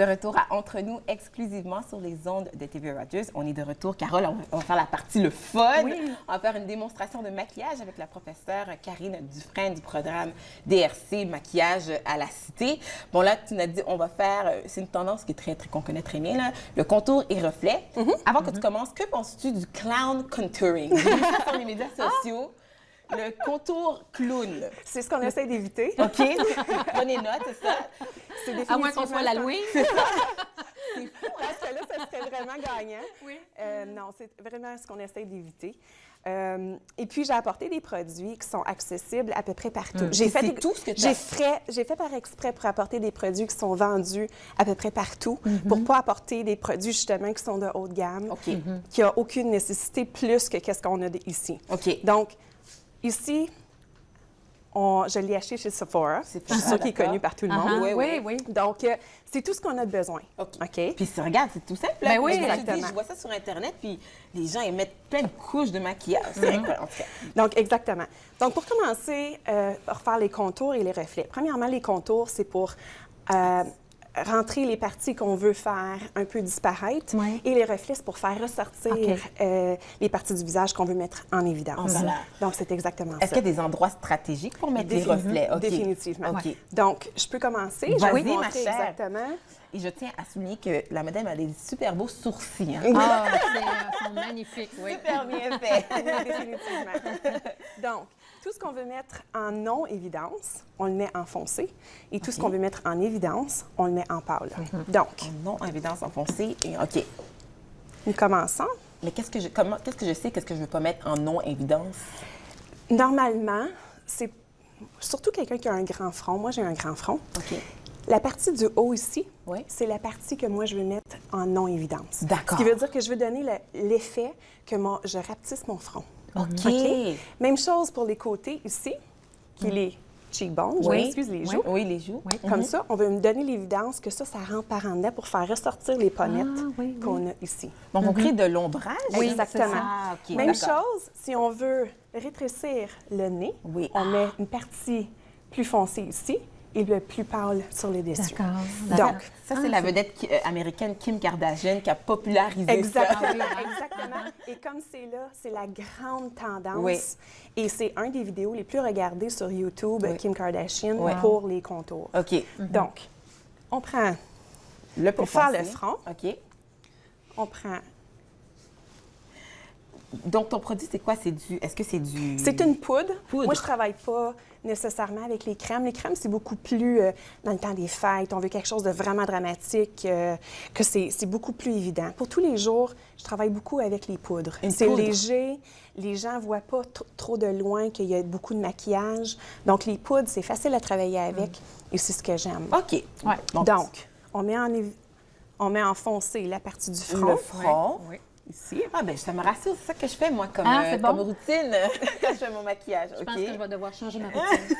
De retour à Entre nous, exclusivement sur les ondes de TV Rogers. On est de retour. Carole, on va faire la partie le fun. Oui. On va faire une démonstration de maquillage avec la professeure Karine Dufresne du programme DRC Maquillage à la Cité. Bon, là, tu nous as dit, on va faire, c'est une tendance qui est qu'on connaît très bien, là, le contour et reflet. Avant que tu commences, que penses-tu du clown contouring? J'ai vu ça sur les médias sociaux. Le contour clown. C'est ce qu'on essaie d'éviter. OK? Prenez note, c'est ça? C'est À moins qu'on soit l'Halloween. C'est fou, parce que là, ça serait vraiment gagnant. Oui. Non, c'est vraiment ce qu'on essaie d'éviter. Et puis, j'ai apporté des produits qui sont accessibles à peu près partout. C'est tout ce que tu as. J'ai fait par exprès pour apporter des produits qui sont vendus à peu près partout, pour ne pas apporter des produits, justement, qui sont de haute gamme, qui n'ont aucune nécessité plus que qu'est-ce qu'on a ici. OK. Donc, ici, je l'ai acheté chez Sephora. Je suis sûre qu'il est connu par tout le monde. Oui. Donc, c'est tout ce qu'on a besoin. OK. Puis regarde, c'est tout simple. Ben oui, exactement. Je vois ça sur Internet, puis les gens, ils mettent plein de couches de maquillage. C'est incroyable, en tout cas. Donc, exactement. Donc, pour commencer, pour faire les contours et les reflets. Premièrement, les contours, c'est pour rentrer les parties qu'on veut faire un peu disparaître. Oui. Et les reflets, c'est pour faire ressortir les parties du visage qu'on veut mettre en évidence. Voilà. Donc, c'est exactement Est-ce ça. qu'il y a des endroits stratégiques pour mettre les reflets? OK. Définitivement. OK. Donc, je peux commencer. Je Vas-y, vais vous ma montrer chère. exactement. Et je tiens à souligner que la madame a des super beaux sourcils. Hein? Ah, sont magnifiques, oui. Super bien fait. Définitivement. Donc, tout ce qu'on veut mettre en non-évidence, on le met en foncé. Et tout ce qu'on veut mettre en évidence, on le met en pâle. Donc, Non, évidence enfoncée. Et OK. nous commençons. Mais qu'est-ce que je sais, qu'est-ce que je veux pas mettre en non-évidence? Normalement, c'est surtout quelqu'un qui a un grand front. Moi, j'ai un grand front. OK. La partie du haut ici, Oui. c'est la partie que moi, je veux mettre en non-évidence. D'accord. Ce qui veut dire que je veux donner l'effet que je rapetisse mon front. OK. Même chose pour les côtés ici, qui est les cheekbones, je Oui. m'excuse, les joues. Oui, les joues. Oui. Comme ça, on veut me donner l'évidence que ça rentre par en dedans pour faire ressortir les pommettes oui. qu'on a ici. Donc, on crée de l'ombrage? Oui, c'est exactement. ça? Ah, OK, Même d'accord. chose, si on veut rétrécir le nez, Oui. on met une partie plus foncée ici et le plus pâle sur les dessus. D'accord. Donc, Ça, c'est la vedette américaine Kim Kardashian qui a popularisé ça. exactement. Et comme c'est là, c'est la grande tendance. Oui. Et c'est un des vidéos les plus regardées sur YouTube, Kim Kardashian, Oui. pour les contours. OK. Donc, on prend, Le pour faire le foncé. front, OK. on prend... Donc, ton produit, c'est quoi? Est-ce que c'est du... C'est une poudre. Poudre. Moi, je travaille pas nécessairement avec les crèmes. Les crèmes, c'est beaucoup plus dans le temps des fêtes. On veut quelque chose de vraiment dramatique, que c'est beaucoup plus évident. Pour tous les jours, je travaille beaucoup avec les poudres. C'est poudre. léger. Les gens ne voient pas trop de loin qu'il y a beaucoup de maquillage. Donc, les poudres, c'est facile à travailler avec et c'est ce que j'aime. OK. Ouais. Donc, on met en foncé la partie du front. Le front. Oui. Ici. Ah, bien, ça me rassure. C'est ça que je fais, moi, comme, Ah, c'est bon. comme routine quand je fais mon maquillage. Je OK. pense que je vais devoir changer ma routine.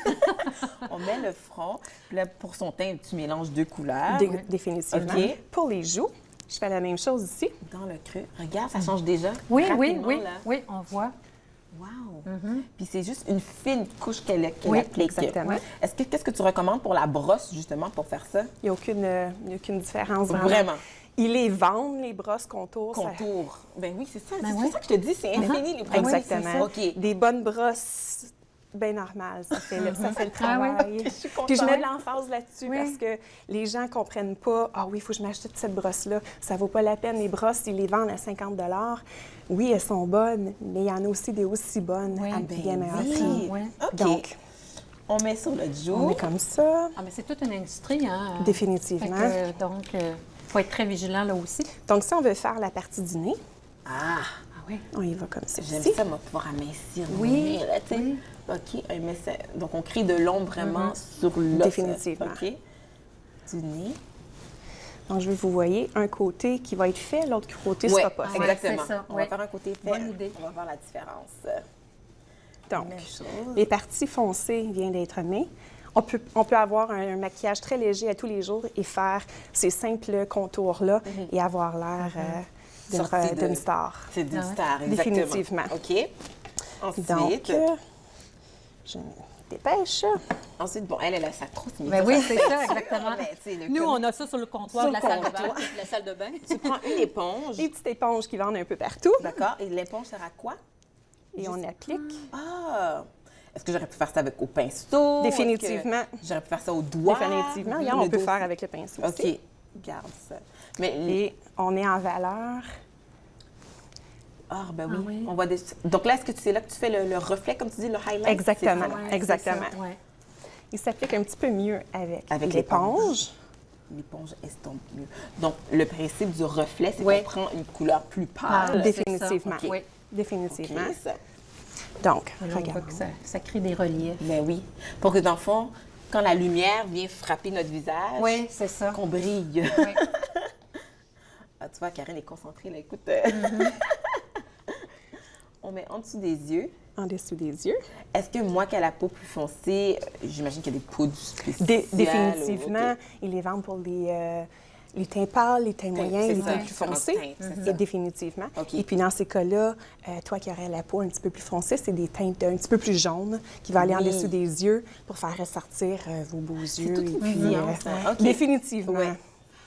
On met le front. Puis là, pour son teint, tu mélanges deux couleurs. Définitivement. OK. Pour les joues, je fais la même chose ici. Dans le creux. Regarde, ça change déjà. Oui, rapidement, oui, là. oui, on voit. Wow! Puis c'est juste une fine couche qu'elle Oui, applique. exactement. Qu'est-ce que tu recommandes pour la brosse, justement, pour faire ça? Il n'y a aucune différence. Vraiment. Ils les vendent, les brosses contours. ça- Contour. Ben oui, c'est ça. Ben c'est oui. ça que je te dis, c'est infini, les produits. Exactement. C'est ça. OK. Des bonnes brosses bien normales, ça fait le Ah oui. travail. Je suis contente. Puis je mets de l'emphase là-dessus Oui. parce que les gens ne comprennent pas. Ah oui, il faut que je m'achète cette brosse-là. Ça ne vaut pas la peine. Les brosses, ils les vendent à 50 $. Oui, elles sont bonnes, mais il y en a aussi des aussi bonnes Oui, à ben bien meilleur oui. prix. Oui. OK. Donc, On met sur le on jour. met comme ça. Ah, mais c'est toute une industrie, hein? Définitivement. Fait que, donc, il faut être très vigilant là aussi. Donc, si on veut faire la partie du nez, Ah! Ah oui. on y va comme ça. J'aime ici. ça, moi, pouvoir amincir mon Oui, nez, là, tu sais. oui. OK. Donc, on crée de l'ombre vraiment sur l'os. Définitivement. OK. Du nez. Donc, je veux que vous voyez un côté qui va être fait, l'autre côté ne Oui, sera pas fait. exactement. c'est ça, On oui. va faire un côté fait. Bonne idée. On va voir la différence. Donc, Même chose. les parties foncées viennent d'être mises. On peut avoir un maquillage très léger à tous les jours et faire ces simples contours-là et avoir l'air Sorti de- d'une star. C'est d'une Ah ouais. star, exactement. Définitivement. OK. Ensuite, Donc, je dépêche. Ensuite, bon, elle a sa trousse. mais Ben ça, oui, ça, c'est ça, exactement. mais, tu sais, le Nous, commun- on a ça sur le comptoir Sur de le la salle de comptoir. bain. La salle de bain. Tu prends une éponge. Des petites éponges qui vendent un peu partout. D'accord. Et l'éponge sert à quoi? Et on applique. Ah! Est-ce que j'aurais pu faire ça avec au pinceau? Définitivement. Est-ce que j'aurais pu faire ça au doigt? Définitivement. Regarde, Le on peut dos- faire avec le pinceau aussi. OK. Garde ça. Mais Et on met en valeur. Ah, ben oui. Ah oui. On voit des... Donc là, est-ce que c'est là que tu fais le reflet, comme tu dis, le highlight? Exactement. C'est ça? Ouais, Exactement. c'est ça, ouais. Il s'applique un petit peu mieux avec, Avec l'éponge. L'éponge estompe mieux. Donc, le principe du reflet, c'est Oui. qu'on prend une couleur plus Ah, pâle. c'est ça. Définitivement. Oui. Définitivement. OK, ça. Donc, Là, on voit regarde. que ça crée des reliefs. Ben oui. Pour que, dans le fond, quand la lumière vient frapper notre visage, Oui, c'est ça. qu'on brille. Oui. Ah, tu vois, Karine est concentrée, là. Écoute. On met en dessous des yeux. En dessous des yeux. Est-ce que moi qui ai la peau plus foncée, j'imagine qu'il y a des poudres spéciales? Définitivement. OK. Ils les vendent pour les teints pâles, les teints moyens, c'est les ça, teints plus différentes foncés. teintes, c'est ça. Et définitivement. OK. Et puis dans ces cas-là, toi qui aurais la peau un petit peu plus foncée, c'est des teintes un petit peu plus jaunes qui vont aller en Oui. dessous des yeux pour faire ressortir vos beaux yeux. toute et une puis, nuance, hein. OK. Définitivement. Ouais.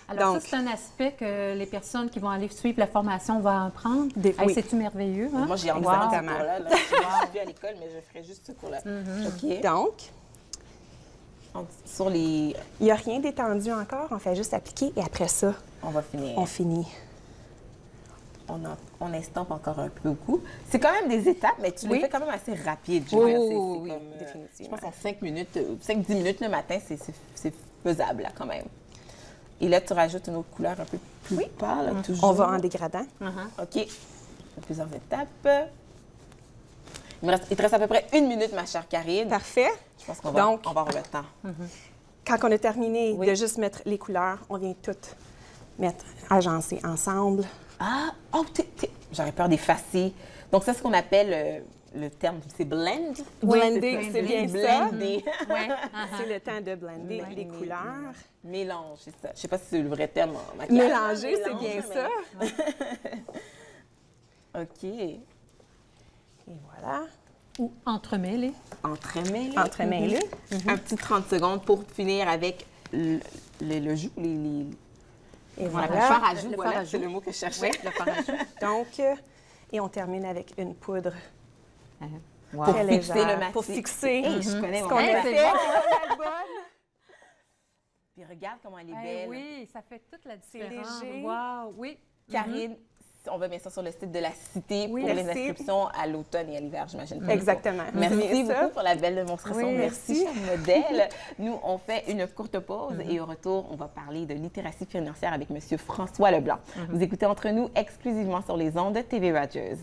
Alors, Donc- ça, c'est un aspect que les personnes qui vont aller suivre la formation vont apprendre. Oui. C'est-tu merveilleux? Hein? Moi, j'ai envie de Wow. faire ce cours-là. Là. Je suis plus à l'école, mais je ferai juste ce cours-là. OK. Donc, Sur les... il n'y a rien d'étendu encore, on fait juste appliquer et après ça, On va finir. on finit. On estompe encore un peu beaucoup. C'est quand même des étapes, mais tu les Oui. fais quand même assez rapide. Je Oui, veux dire, oui, oui, comme, définitivement. Je pense en 5 minutes, 5-10 minutes le matin, c'est faisable là, quand même. Et là, tu rajoutes une autre couleur un peu plus pâle, là, toujours. On va en dégradant. OK. Plusieurs étapes. Il te reste à peu près 1 minute, ma chère Karine. Parfait. Je pense qu'on va, Donc- on va avoir le temps. Quand on a terminé Oui. de juste mettre les couleurs, on vient toutes mettre agencées ensemble. Ah! Oh, j'aurais peur d'effacer. Donc, ça, c'est ce qu'on appelle le terme, c'est blend. Blender, c'est bien ça. Blender. Ouais. C'est le temps de blender les couleurs. Mélange, c'est ça. Je sais pas si c'est le vrai terme en maquillage. Mélanger, c'est bien ça. OK. Et voilà. Ou entremêlés. Entremêler. Entremêler. Un petit 30 secondes pour finir avec le joue, Et le voilà. fard à joues, Le voilà, fard à c'est joues. le mot que je cherchais. Le parachute. Donc, et on termine avec une poudre Wow. Pour très fixer légère. le massif. Pour fixer Hey, je connais ce mon qu'on a Hey, fait. c'est bon. Puis regarde comment elle est Eh belle. oui, ça fait toute la C'est différence. léger. Wow, oui. Karine, on va mettre ça sur le site de la Cité Oui, pour les merci. inscriptions à l'automne et à l'hiver, j'imagine. Exactement. Merci C'est ça. beaucoup pour la belle démonstration. Oui, merci, cher modèle. Nous, on fait une courte pause et au retour, on va parler de littératie financière avec M. François Leblanc. Vous écoutez Entre nous exclusivement sur les ondes de TV Rogers.